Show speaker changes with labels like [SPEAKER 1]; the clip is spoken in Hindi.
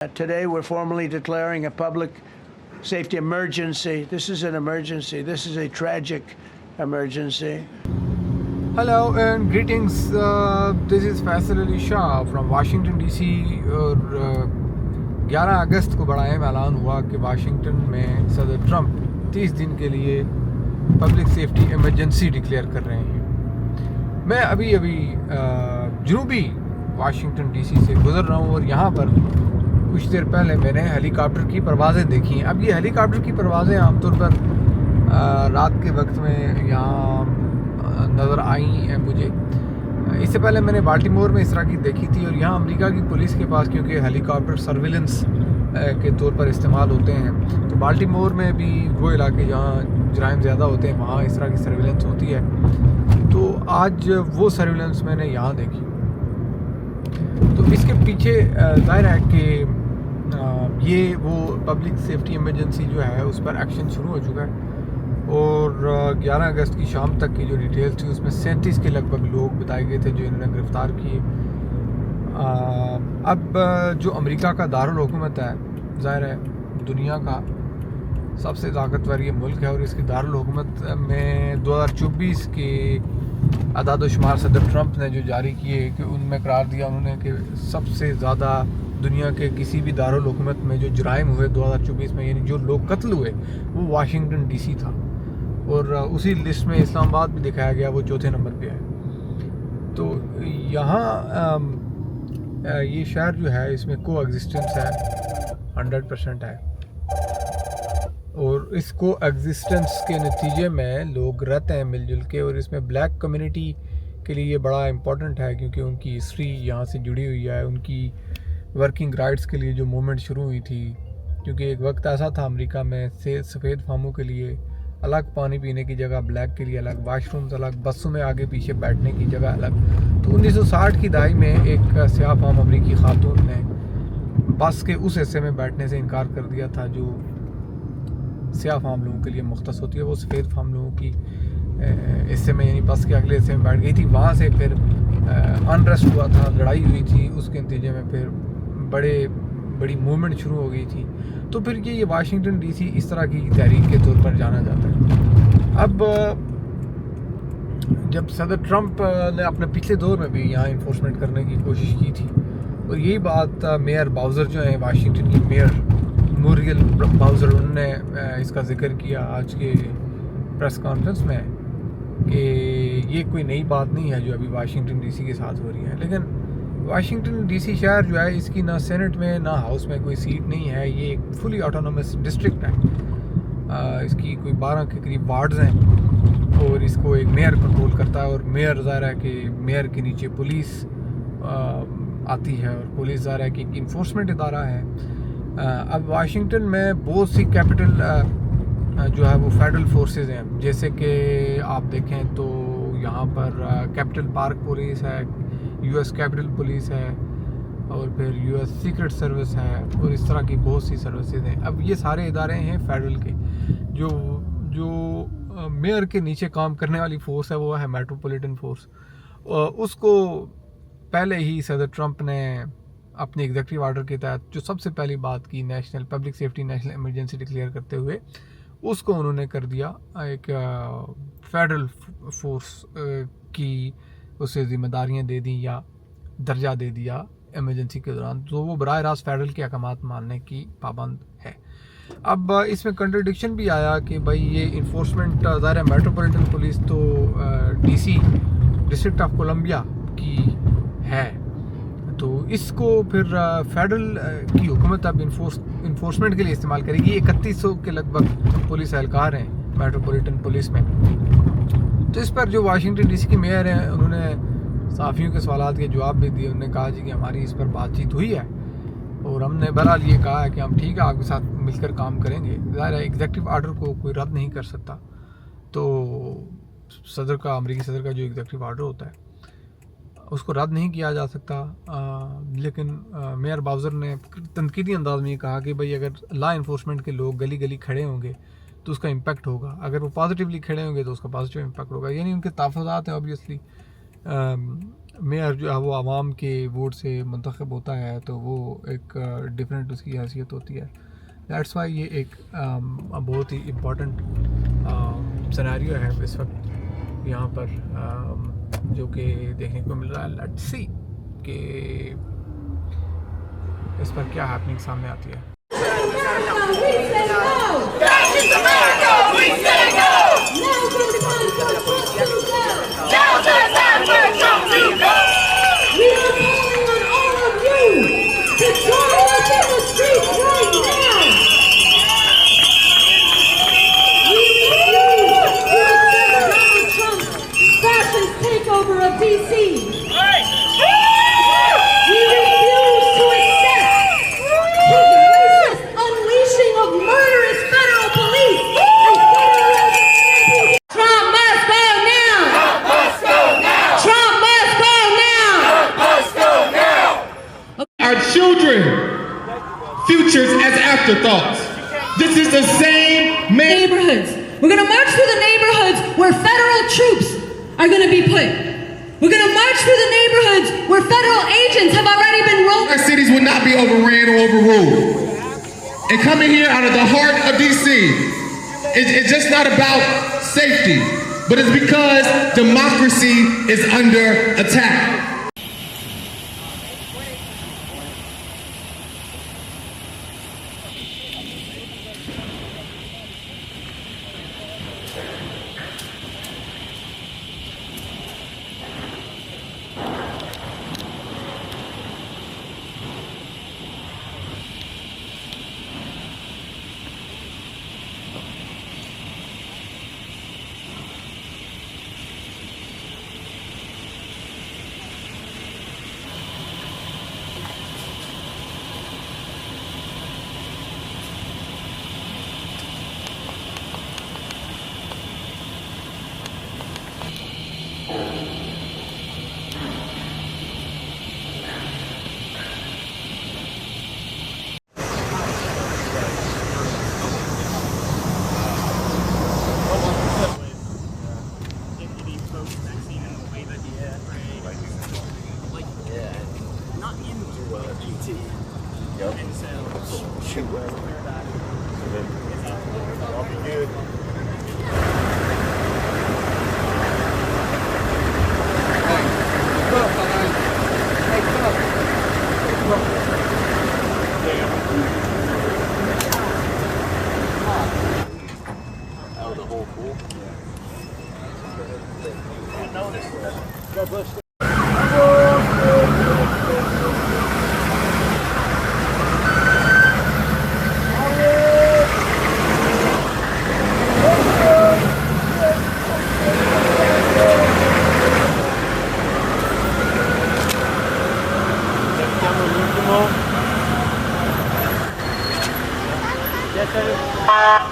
[SPEAKER 1] Today we're formally declaring a public safety emergency. This is an emergency. This is a tragic emergency.
[SPEAKER 2] Hello and greetings. This is Faisal Ali Shah from Washington DC. और 11 अगस्त को बड़ा अहम ऐलान हुआ कि वाशिंगटन में सदर ट्रंप 30 दिन के लिए पब्लिक सेफ्टी इमरजेंसी डिक्लेयर कर रहे हैं। मैं अभी जनूबी वाशिंगटन डीसी से गुजर रहा हूँ और यहाँ पर कुछ देर पहले मैंने हेलीकॉप्टर की परवाज़ें देखी हैं। अब ये हेलीकॉप्टर की परवाज़ें आमतौर पर रात के वक्त में यहाँ नज़र आई हैं मुझे। इससे पहले मैंने बाल्टीमोर में इस तरह की देखी थी और यहाँ अमेरिका की पुलिस के पास क्योंकि हेलीकॉप्टर सर्विलेंस के तौर पर इस्तेमाल होते हैं, तो बाल्टीमोर में भी वो इलाके जहाँ जराइम ज़्यादा होते हैं वहाँ इस तरह की सर्विलेंस होती है। तो आज वो सर्विलेंस मैंने यहाँ देखी। तो इसके पीछे जाहिर है कि ये वो पब्लिक सेफ्टी इमरजेंसी जो है उस पर एक्शन शुरू हो चुका है और 11 अगस्त की शाम तक की जो डिटेल्स थी उसमें 37 के लगभग लोग बताए गए थे जो इन्होंने गिरफ़्तार किए। अब जो अमेरिका का दारुल हुकूमत है, ज़ाहिर है दुनिया का सबसे ताकतवर ये मुल्क है और इसकी दारुल हुकूमत में 2024 के अदाद-ओ-शुमार सदर ट्रंप ने जो जारी किए कि उनमें करार दिया उन्होंने कि सबसे ज़्यादा दुनिया के किसी भी दारुल हुकूमत में जो जराइम हुए 2024 में, यानी जो लोग कत्ल हुए, वो वाशिंगटन डीसी था और उसी लिस्ट में इस्लामाबाद भी दिखाया गया, वो चौथे नंबर पे है। तो यहाँ ये शहर जो है इसमें को एग्जिस्टेंस है 100% है और इस को एग्जिस्टेंस के नतीजे में लोग रहते हैं मिलजुल के और इसमें ब्लैक कम्युनिटी के लिए ये बड़ा इम्पोर्टेंट है क्योंकि उनकी हिस्ट्री यहाँ से जुड़ी हुई है। उनकी वर्किंग राइट्स के लिए जो मूवमेंट शुरू हुई थी, क्योंकि एक वक्त ऐसा था अमेरिका में से सफ़ेद फामों के लिए अलग पानी पीने की जगह, ब्लैक के लिए अलग वाशरूम्स अलग, बसों में आगे पीछे बैठने की जगह अलग। तो 1960 की दहाई में एक स्याह फाम अमरीकी खातून ने बस के उस हिस्से में बैठने से इनकार कर दिया था जो स्याह फाम लोगों के लिए मुख्तस होती है। वो सफ़ेद फाम लोगों की हिस्से में यानी बस के अगले हिस्से में बैठ गई थी। वहाँ से फिर अनरेस्ट हुआ था, लड़ाई हुई थी, उसके नतीजे में फिर बड़ी मूवमेंट शुरू हो गई थी। तो फिर ये वाशिंगटन डीसी इस तरह की तहरीक के तौर पर जाना जाता है। अब जब सदर ट्रंप ने अपने पिछले दौर में भी यहाँ इन्फोर्समेंट करने की कोशिश की थी और यही बात मेयर बाउज़र जो है वाशिंगटन की मेयर मुरियल बाउज़र, उन्होंने इसका जिक्र किया आज के प्रेस कॉन्फ्रेंस में कि ये कोई नई बात नहीं है जो अभी वाशिंगटन डीसी के साथ हो रही है। लेकिन वाशिंगटन डीसी शहर जो है इसकी ना सेनेट में ना हाउस में कोई सीट नहीं है। ये एक फुली ऑटोनोमस डिस्ट्रिक्ट है। इसकी कोई 12 के करीब वार्ड्स हैं और इसको एक मेयर कंट्रोल करता है और मेयर ज़ाहिर है कि मेयर के नीचे पुलिस आती है और पुलिस ज़ाहिर है कि एक इन्फोर्समेंट इदारा है। अब वाशिंगटन में बहुत सी कैपिटल जो है वो फेडरल फोर्सेस हैं, जैसे कि आप देखें तो यहाँ पर कैपिटल पार्क पुलिस है, यूएस कैपिटल पुलिस है और फिर यूएस सीक्रेट सर्विस है और इस तरह की बहुत सी सर्विसेज हैं। अब ये सारे इदारे हैं फेडरल के। जो मेयर के नीचे काम करने वाली फ़ोर्स है वो है मेट्रोपॉलिटन फोर्स। उसको पहले ही सदर ट्रंप ने अपने एग्जीक्यूटिव ऑर्डर के तहत जो सबसे पहली बात की national public safety national emergency declare करते हुए उसको उन्होंने कर दिया एक फेडरल फोर्स की उसे ज़िम्मेदारियाँ दे दी या दर्जा दे दिया इमरजेंसी के दौरान, तो वो बराह रास्त फेडरल के अहकामात मानने की पाबंद है। अब इसमें कंट्रडिक्शन भी आया कि भाई ये इन्फोर्समेंट ज़ाहिर है मेट्रोपॉलिटन पुलिस तो डीसी डिस्ट्रिक्ट ऑफ कोलंबिया की है, तो इसको फिर फेडरल की हुकूमत अब इन्फोर्समेंट के लिए इस्तेमाल करेगी। 3100 के लगभग पुलिस एहलकार हैं मेट्रोपॉलिटन पुलिस में। तो इस पर जो वाशिंगटन डीसी के मेयर हैं उन्होंने सहाफ़ियों के सवालात के जवाब भी दिए। उन्होंने कहा जी कि हमारी इस पर बातचीत हुई है और हमने बहरहाल ये कहा है कि हम ठीक है आपके साथ मिलकर काम करेंगे। ज़ाहिर है एग्जीक्यूटिव ऑर्डर को कोई रद्द नहीं कर सकता, तो अमेरिकी सदर का जो एग्जीक्यूटिव ऑर्डर होता है उसको रद्द नहीं किया जा सकता। लेकिन मेयर बाउज़र ने तनकीदी अंदाज में ये कहा कि भाई अगर लॉ इन्फोर्समेंट के लोग गली गली खड़े होंगे तो उसका इम्पैक्ट होगा, अगर वो पॉजिटिवली खड़े होंगे तो उसका पॉजिटिव इम्पैक्ट होगा। यानी उनके तहफ़्फ़ुज़ात हैं ऑब्वियसली मेयर जो है वो आवाम के वोट से मुंतखब होता है, तो वो एक डिफरेंट उसकी हैसियत होती है। दैट्स वाई ये एक बहुत ही इम्पोर्टेंट सिनेरियो है इस वक्त यहाँ पर, जो कि देखने को मिल रहा है। लेट्स सी कि इस पर क्या हैपनिंग सामने आती है।
[SPEAKER 3] Takeover of DC. We refuse to accept his racist unleashing of murderous federal police and federal. Trump must go now. Trump must go now. Trump must go now. Trump must go now.
[SPEAKER 4] Our children futures as afterthoughts. This is the same
[SPEAKER 3] Neighborhoods. We're going to march through the neighborhoods where federal troops are going to be put. We're going to march through the neighborhoods where federal agents have already been rolled.
[SPEAKER 4] Our cities would not be overran or overruled. And coming here out of the heart of DC, it's just not about safety, but it's because democracy is under attack.
[SPEAKER 5] Yes, sir.